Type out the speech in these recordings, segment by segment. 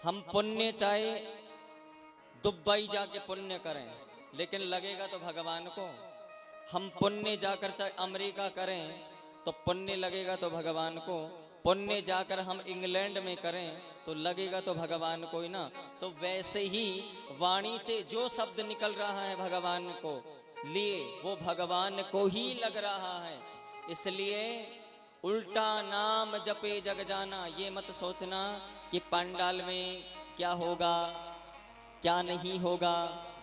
हम पुण्य चाहे दुबई जाके पुण्य करें, लेकिन लगेगा तो भगवान को। हम पुण्य जाकर चाहे अमेरिका करें तो पुण्य लगेगा तो भगवान को। पुण्य जाकर हम इंग्लैंड में करें तो लगेगा तो भगवान को ही ना। तो वैसे ही वाणी से जो शब्द निकल रहा है भगवान को लिए, वो भगवान को ही लग रहा है। इसलिए उल्टा नाम जपे जग जाना। ये मत सोचना कि पंडाल में क्या होगा क्या नहीं होगा।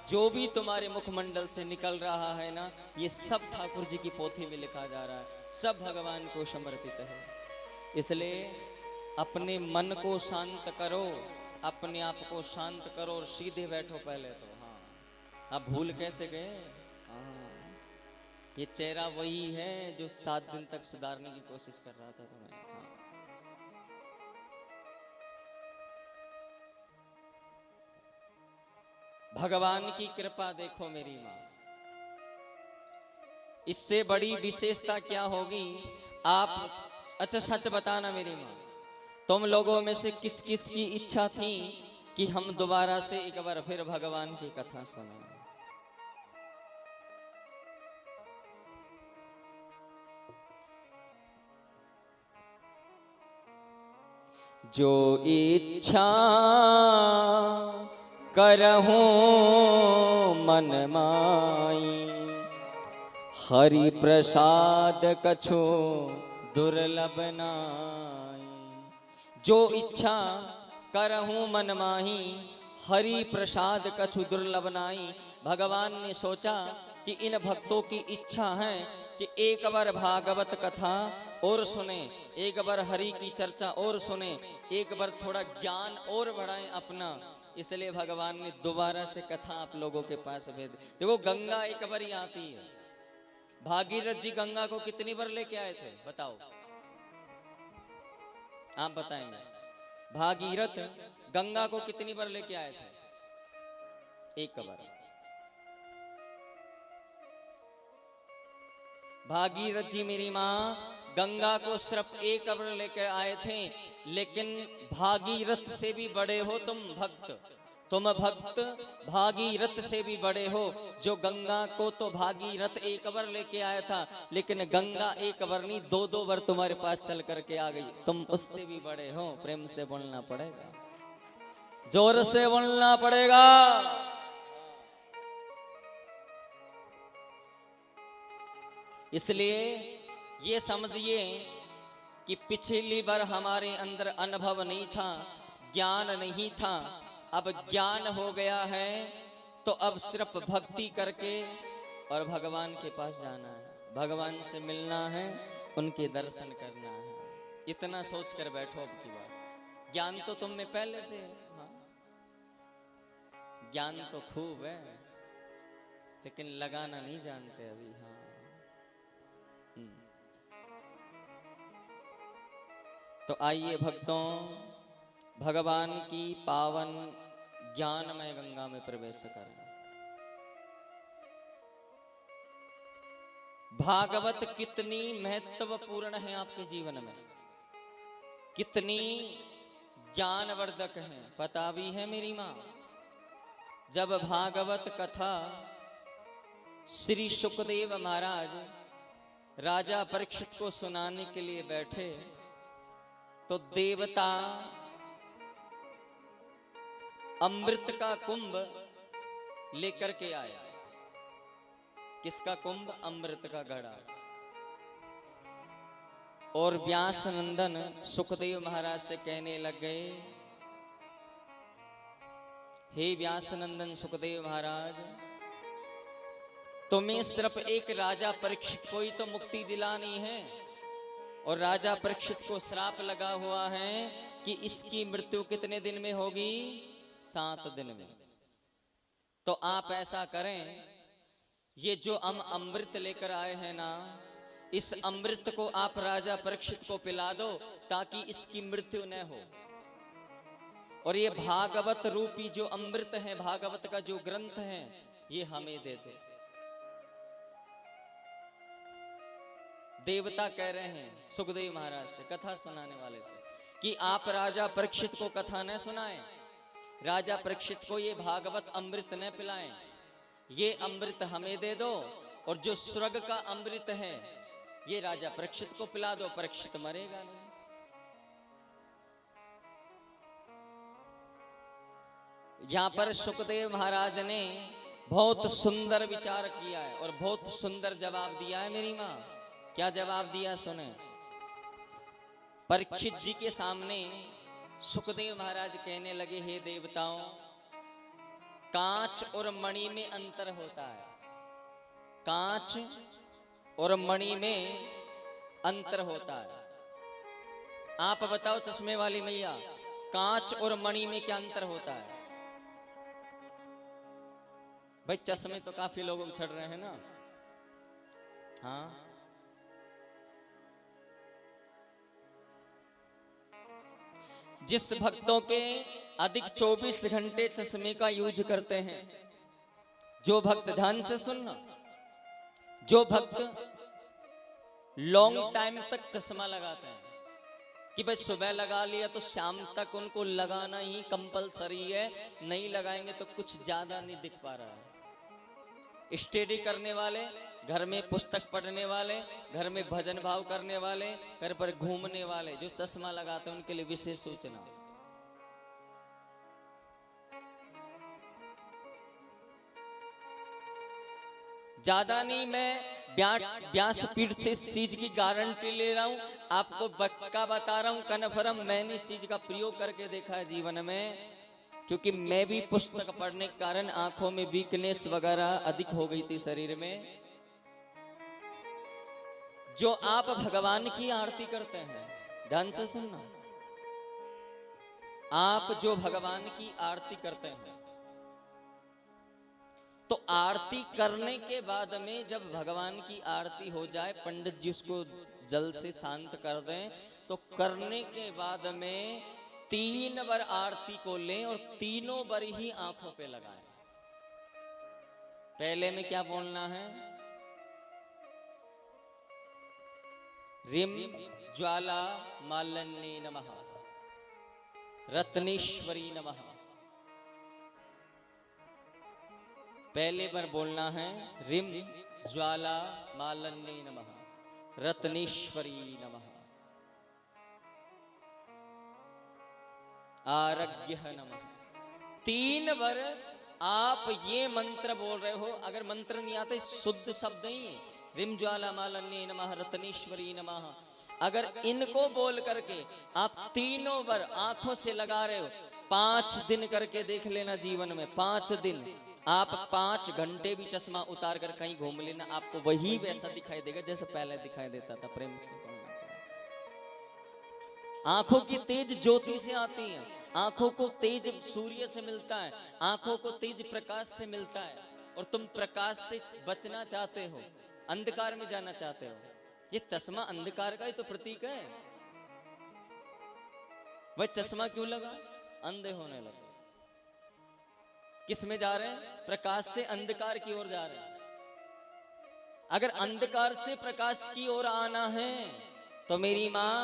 जो भी तुम्हारे मुखमंडल से निकल रहा है ना, ये सब ठाकुर जी की पोथी में लिखा जा रहा है, सब भगवान को समर्पित है। इसलिए अपने मन को शांत करो, अपने आप को शांत करो और सीधे बैठो पहले तो। हाँ, अब भूल कैसे गए? हाँ, ये चेहरा वही है जो 7 दिन तक सुधारने की कोशिश कर रहा था तुम्हें। हाँ। भगवान की कृपा देखो मेरी माँ, इससे बड़ी विशेषता क्या होगी? आप अच्छा सच बताना मेरी माँ, तुम लोगों में से किस किस की इच्छा थी कि हम दोबारा से एक बार फिर भगवान की कथा सुने? जो इच्छा करहूं मन माई, हरि प्रसाद कछु दुर्लभ नाई। जो इच्छा करहूं मन माही, हरि प्रसाद कछु दुर्लभ नाई। भगवान ने सोचा कि इन भक्तों की इच्छा है कि एक बार भागवत कथा और सुने, एक बार हरि की चर्चा और सुने, एक बार थोड़ा ज्ञान और बढ़ाएं अपना। इसलिए भगवान ने दोबारा से कथा आप लोगों के पास भेज। देखो गंगा एक बार ही आती है। भागीरथ जी गंगा को कितनी बार लेके आए थे बताओ? आप बताएंगे। भागीरथ गंगा को कितनी बार लेके आए थे? एक बार। भागीरथ जी मेरी माँ गंगा को सिर्फ एक बार लेकर आए थे, लेकिन भागीरथ से भी बड़े हो तुम भक्त। तुम भक्त भागीरथ से भी बड़े हो। जो गंगा को तो भागीरथ एक बार लेके आया था, लेकिन गंगा एक बार नहीं 2-2 बार तुम्हारे पास चल करके आ गई। तुम उससे भी बड़े हो। प्रेम से बोलना पड़ेगा, जोर से बोलना पड़ेगा। इसलिए ये समझिए कि पिछली बार हमारे अंदर अनुभव नहीं था, ज्ञान नहीं था। अब ज्ञान हो गया है, तो अब सिर्फ भक्ति करके और भगवान के पास जाना है, भगवान से मिलना है, उनके दर्शन करना है। इतना सोच कर बैठो अब की बार। ज्ञान तो तुम में पहले से है। हाँ, ज्ञान तो खूब है, लेकिन लगाना नहीं जानते अभी। हाँ, तो आइए भक्तों, भगवान की पावन ज्ञानमय गंगा में प्रवेश करें। भागवत कितनी महत्वपूर्ण है आपके जीवन में, कितनी ज्ञानवर्धक है, पता भी है मेरी माँ। जब भागवत कथा श्री सुखदेव महाराज राजा परीक्षित को सुनाने के लिए बैठे, तो देवता अमृत का कुंभ लेकर के आया। किसका कुंभ? अमृत का घड़ा। और व्यास नंदन सुखदेव महाराज से कहने लग गए, हे व्यास नंदन सुखदेव महाराज, तुम्हें सिर्फ एक राजा परीक्षित को ही तो मुक्ति दिलानी है, और राजा परीक्षित को श्राप लगा हुआ है कि इसकी मृत्यु कितने दिन में होगी? 7 दिन में। तो आप ऐसा करें, ये जो हम अमृत लेकर आए हैं ना, इस अमृत को आप राजा परीक्षित को पिला दो, ताकि इसकी मृत्यु न हो। और ये भागवत रूपी जो अमृत है, भागवत का जो ग्रंथ है, ये हमें दे दे। देवता कह रहे हैं सुखदेव महाराज से, कथा सुनाने वाले से, कि आप राजा परीक्षित को कथा न सुनाएं, राजा परीक्षित को ये भागवत अमृत न पिलाएं, ये अमृत हमें दे दो, और जो स्वर्ग का अमृत है ये राजा परीक्षित को पिला दो, परीक्षित मरेगा नहीं। यहां पर सुखदेव महाराज ने बहुत सुंदर विचार किया है और बहुत सुंदर जवाब दिया है मेरी मां। क्या जवाब दिया सुने। परीक्षित जी के सामने सुखदेव महाराज कहने लगे, हे देवताओं, कांच और मणि में अंतर होता है, कांच और मणि में अंतर होता है। आप बताओ चश्मे वाली मैया, कांच और मणि में क्या अंतर होता है? भाई चश्मे तो काफी लोगों को छड़ रहे हैं ना। हाँ, जिस भक्तों के अधिक 24 घंटे चश्मे का यूज करते हैं, जो भक्त ध्यान से सुनना, जो भक्त लॉन्ग टाइम तक चश्मा लगाते हैं कि भाई सुबह लगा लिया तो शाम तक उनको लगाना ही कंपलसरी है, नहीं लगाएंगे तो कुछ ज्यादा नहीं दिख पा रहा है। स्टडी करने वाले, घर में पुस्तक पढ़ने वाले, घर में भजन भाव करने वाले, घर पर घूमने वाले, जो चश्मा लगाते हैं उनके लिए विशेष सूचना। ज्यादा नहीं, मैं व्यासपीठ से इस चीज की गारंटी ले रहा हूं, आपको पक्का बता रहा हूं, कन्फर्म मैंने इस चीज का प्रयोग करके देखा है जीवन में, क्योंकि मैं भी पुस्तक पढ़ने के कारण आंखों में वीकनेस वगैरह अधिक हो गई थी शरीर में। जो आप भगवान की आरती करते हैं, ध्यान से सुनना, आप जो भगवान की आरती करते हैं, तो आरती करने के बाद में जब भगवान की आरती हो जाए, पंडित जी उसको जल से शांत कर दें, तो करने के बाद में 3 बार आरती को लें और तीनों बार ही आंखों पे लगाएं। पहले में क्या बोलना है? रिम ज्वाला मालिन्ये नमः, रत्नेश्वरी नमः। पहले बार बोलना है रिम ज्वाला मालिन्ये नमः, रत्नेश्वरी नमः, आरोग्य नमः। 3 बार आप ये मंत्र बोल रहे हो। अगर मंत्र नहीं आते, शुद्ध शब्द नहीं है, रिम ज्वाला मालिन्ये नमः, रत्नेश्वरी नमः, अगर इनको बोल करके आप तीनों बार आंखों से लगा रहे हो, 5 दिन करके देख लेना जीवन में। 5 दिन आप 5 घंटे भी चश्मा उतार कर कहीं घूम लेना, आपको वही वैसा दिखाई देगा जैसे पहले दिखाई देता था। प्रेम से आंखों की तेज ज्योति से आती है, आंखों को तेज सूर्य से मिलता है, आंखों को तेज प्रकाश से मिलता है, और तुम प्रकाश से बचना चाहते हो, अंधकार में जाना चाहते हो। ये चश्मा अंधकार का ही तो प्रतीक है। वह चश्मा क्यों लगा? अंधे होने लगे। किस में जा रहे हैं? प्रकाश से अंधकार की ओर जा रहे हैं। अगर अंधकार से प्रकाश की ओर आना है तो मेरी माँ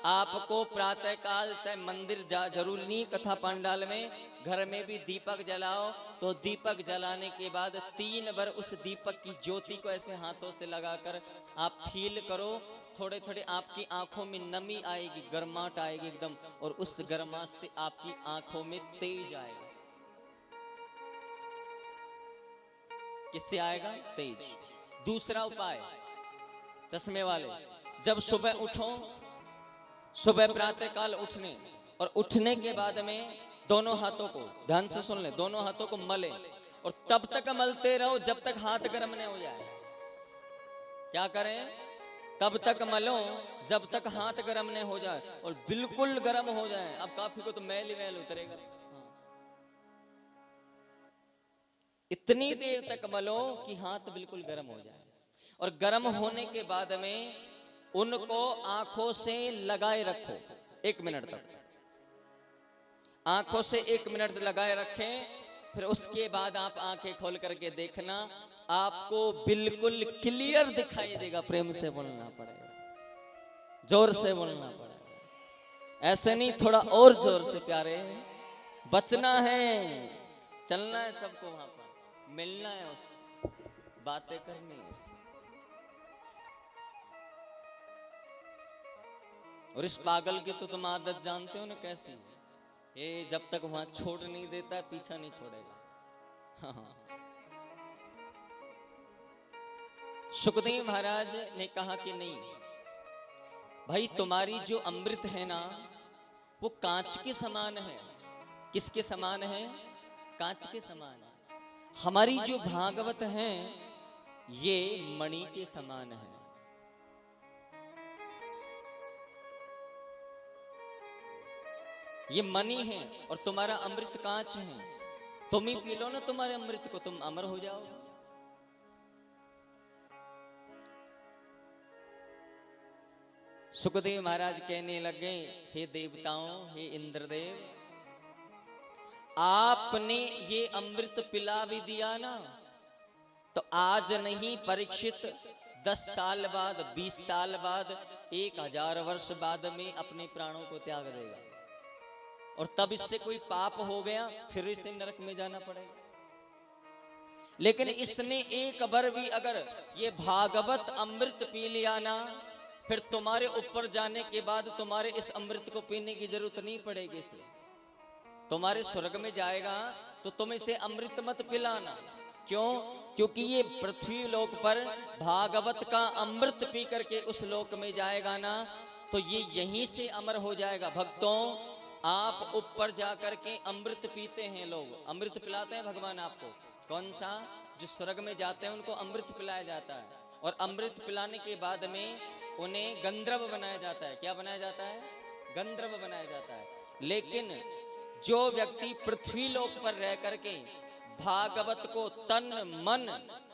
आपको प्रातः काल चाहे मंदिर जा, जरूर नहीं, कथा पंडाल में, घर में भी दीपक जलाओ, तो दीपक जलाने के बाद 3 बार उस दीपक की ज्योति को ऐसे हाथों से लगाकर आप फील करो, थोड़े थोड़े आपकी आंखों में नमी आएगी, गर्माहट आएगी एकदम, और उस गर्माहट से आपकी आंखों में तेज आएगा। किससे आएगा? तेज। दूसरा उपाय, चश्मे वाले, जब सुबह उठो, सुबह प्रातः काल उठने, और उठने के बाद में दोनों हाथों को, ध्यान से सुन ले, दोनों हाथों को मले, और तब तक मलते रहो जब तक हाथ गर्म नहीं हो जाए। क्या करें? तब तक मलो जब तक हाथ गर्म नहीं हो जाए, और बिल्कुल गर्म हो जाए। अब काफी को तो मैल ही मैल उतरेगा। इतनी देर तक मलो कि हाथ बिल्कुल गर्म हो जाए, और गर्म होने के बाद में उनको आंखों से लगाए रखो 1 मिनट तक। आंखों से 1 मिनट लगाए रखें, फिर उसके बाद आप आंखें खोल करके देखना, आपको बिल्कुल क्लियर दिखाई देगा। प्रेम से बोलना पड़ेगा, जोर से बोलना पड़ेगा, ऐसे नहीं, थोड़ा और जोर से प्यारे, बचना है, चलना है सबको वहां पर, मिलना है उस, बातें करनी है उससे। और इस पागल की तो तुम आदत जानते हो ना कैसी, ये जब तक वहां छोड़ नहीं देता पीछा नहीं छोड़ेगा। हाँ। सुखदेव महाराज ने कहा कि नहीं भाई, तुम्हारी जो अमृत है ना वो कांच के समान है। किसके समान है? कांच के समान है। हमारी जो भागवत है ये मणि के समान है। ये मणि है और तुम्हारा अमृत कांच है। तुम ही पी लो ना तुम्हारे अमृत को, तुम अमर हो जाओ। सुखदेव महाराज कहने लगे, हे देवताओं, हे इंद्रदेव, आपने ये अमृत पिला भी दिया ना, तो आज नहीं परीक्षित 10 साल बाद, 20 साल बाद, 1000 वर्ष बाद में अपने प्राणों को त्याग देगा। और तब इससे कोई पाप हो गया फिर इसे नरक में जाना पड़ेगा। लेकिन इसने एक बार भी अगर ये भागवत अमृत पी लिया ना, फिर तुम्हारे ऊपर जाने के बाद तुम्हारे इस अमृत को पीने की जरूरत नहीं पड़ेगी। इसे तुम्हारे स्वर्ग में जाएगा तो तुम इसे अमृत मत पिलाना। क्यों? क्योंकि ये पृथ्वी लोक पर भागवत का अमृत पी करके उस लोक में जाएगा ना, तो ये यहीं से अमर हो जाएगा। भक्तों, आप ऊपर जा करके अमृत पीते हैं, लोग अमृत पिलाते हैं भगवान आपको। कौन सा? जो स्वर्ग में जाते हैं उनको अमृत पिलाया जाता है। और अमृत पिलाने के बाद में उन्हें गंधर्व बनाया जाता है। क्या बनाया जाता है? गंधर्व बनाया जाता है। लेकिन जो व्यक्ति पृथ्वी लोक पर रह करके भागवत को तन मन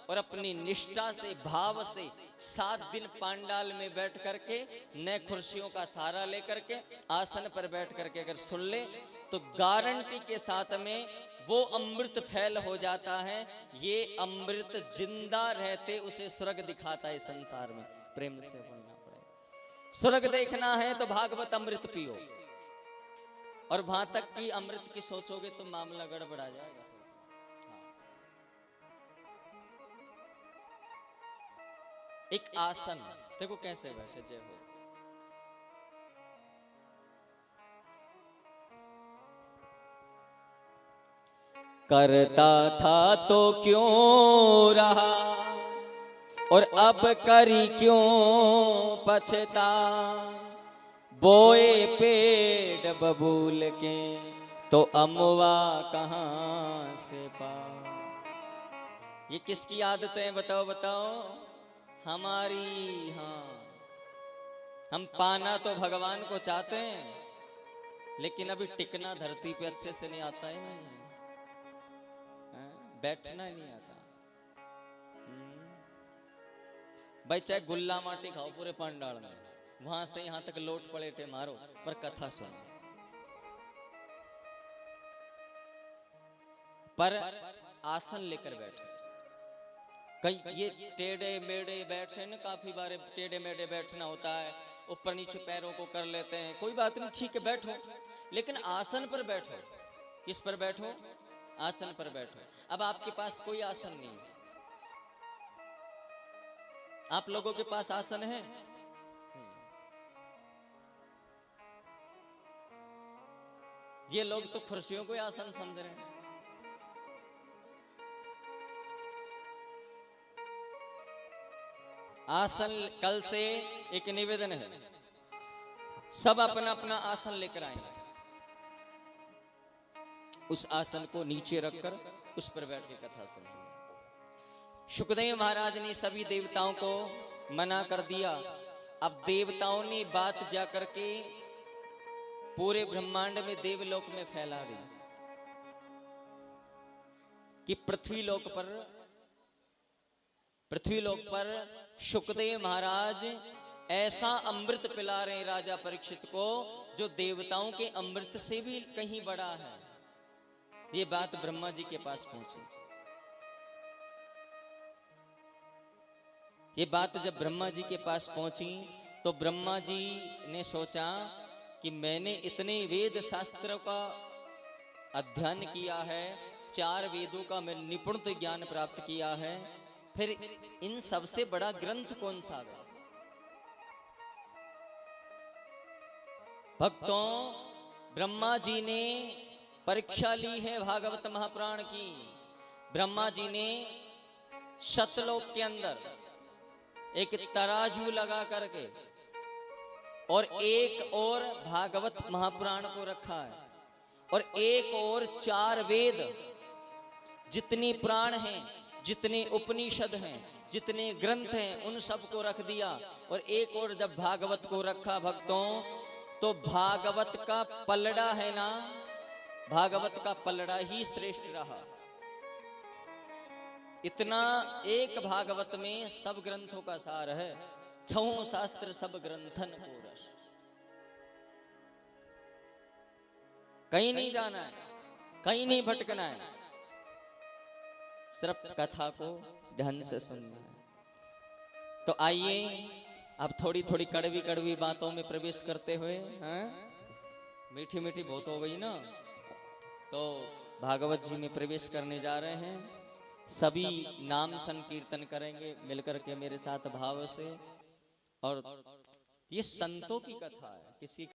और अपनी निष्ठा से, भाव से 7 दिन पांडाल में बैठ करके, नए कुर्सियों का सहारा लेकर के, आसन पर बैठ करके अगर सुन ले, तो गारंटी के साथ में वो अमृत फैल हो जाता है। ये अमृत जिंदा रहते उसे स्वर्ग दिखाता है संसार में। प्रेम से बोलना पड़ेगा। स्वर्ग देखना है तो भागवत अमृत पियो, और वहां तक कि अमृत की सोचोगे तो मामला गड़बड़ा जाएगा। एक आसन देखो कैसे बैठे, जय हो। करता था तो क्यों रहा, और अब करी क्यों पछता, बोए पेड़ बबूल के तो अमवा कहां से पा। ये किसकी आदत है? बताओ बताओ। हमारी। हाँ, हम पाना तो भगवान को चाहते हैं, लेकिन अभी टिकना धरती पे अच्छे से नहीं आता है। नहीं, बैठना नहीं आता। भाई चाहे गुल्ला माटी खाओ पूरे पंडाल में, वहां से यहां तक लोट पलेटे मारो, पर कथा सुनो। पर आसन लेकर बैठो। कई ये टेढ़े मेढ़े बैठे ना, काफी बार टेढ़े मेढ़े बैठना होता है, ऊपर नीचे पैरों को कर लेते हैं। कोई बात नहीं, ठीक है बैठो, लेकिन आसन पर बैठो। किस पर बैठो? आसन पर बैठो। अब आपके पास कोई आसन नहीं, आप लोगों के पास आसन है? ये लोग तो कुर्सियों को आसन समझ रहे हैं। आसन, कल से एक निवेदन है, सब अपना अपना आसन लेकर आए। उस आसन को नीचे रखकर उस पर बैठ के कथा सुनिए। सुखदेव महाराज ने सभी देवताओं को मना कर दिया। अब देवताओं ने बात जाकर के पूरे ब्रह्मांड में, देवलोक में फैला दी कि पृथ्वी लोक पर सुखदेव महाराज ऐसा अमृत पिला रहे राजा परीक्षित को, जो देवताओं के अमृत से भी कहीं बड़ा है। ये बात ब्रह्मा जी के पास पहुंची। ये बात जब ब्रह्मा जी के पास पहुंची तो ब्रह्मा जी ने सोचा कि मैंने इतने वेद शास्त्रों का अध्ययन किया है, 4 वेदों का मैं निपुण ज्ञान प्राप्त किया है, फिर इन सबसे बड़ा ग्रंथ कौन सा है? भक्तों, ब्रह्मा जी ने परीक्षा ली है भागवत महापुराण की। ब्रह्मा जी ने सतलोक के अंदर एक तराजू लगा करके और एक और भागवत महापुराण को रखा है, और एक और 4 वेद, जितनी पुराण हैं, जितने उपनिषद हैं, जितने ग्रंथ हैं, उन सबको रख दिया। और एक और जब भागवत को रखा भक्तों, तो भागवत का पलड़ा है ना, भागवत का पलड़ा ही श्रेष्ठ रहा। इतना एक भागवत में सब ग्रंथों का सार है। 6 शास्त्र सब ग्रंथन को रस। कहीं नहीं जाना है, कहीं नहीं भटकना है, सिर्फ कथा को ध्यान से सुनना है। तो आइए अब थोड़ी थोड़ी कड़वी कड़वी बातों में प्रवेश करते हुए, मीठी मीठी बहुत हो गई ना, तो भागवत जी में प्रवेश करने जा रहे हैं। सभी नाम संकीर्तन करेंगे मिलकर के मेरे साथ भाव से। और ये संतों की कथा है, किसी